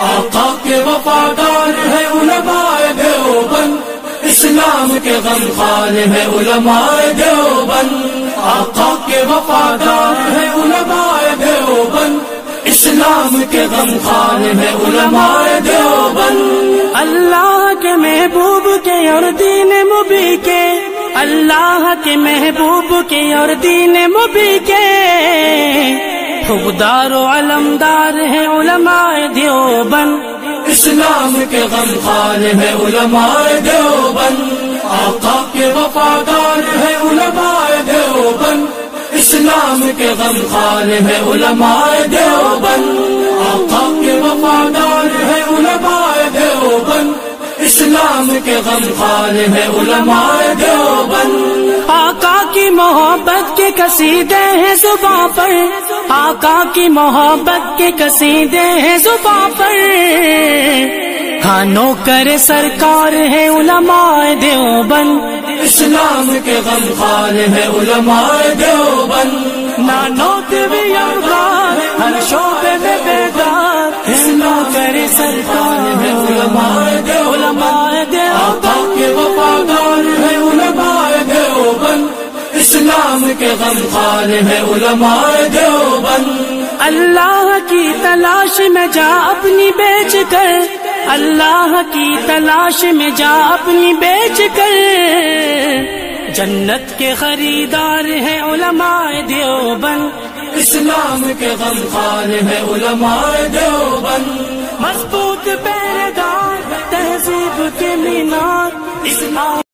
آقا کے وفادار ہے علماء دیوبند، اسلام کے غمخوار ہے علماء دیوبند، آقا کے وفادار ہے علماء دیوبند، اسلام کے غمخوار ہے علماء دیوبند۔ اللہ کے محبوب کے اور دین مبی کے، اللہ کے محبوب کے اور دین مبی کے حقدار و علمدار ہے علماء دیوبند، اسلام کے غمخوار ہے علماء دیوبند، آقا کے وفادار ہے علماء دیوبند، اسلام کے غمخوار ہے علماء دیوبند، آقا کے وفادار ہے علماء دیوبند، اسلام کے غمخوار ہے علماء دیوبند۔ آقا کی محبت کے قصیدے ہیں زباں پر، آقا کی محبت کے قصیدے ہیں زباں پر، ہاں نوکر سرکار ہے علماء دیوبند، اسلام کے غمخوار ہے علماء دیوبند، نانوت بھی یار ہر شعبے میں بیدار، نوکر سرکار ہے علماء دیوبند، آقا کے وفادار ہے علماء دیوبند، اسلام کے غمخوار ہے علماء دیوبند۔ اللہ کی تلاش میں جا اپنی بیچ کر، اللہ کی تلاش میں جا اپنی بیچ کر، جنت کے خریدار ہے علماء دیوبند، اسلام کے غمخوار ہے علماء دیوبند، مضبوط پیردار تہذیب کے مینار اسلام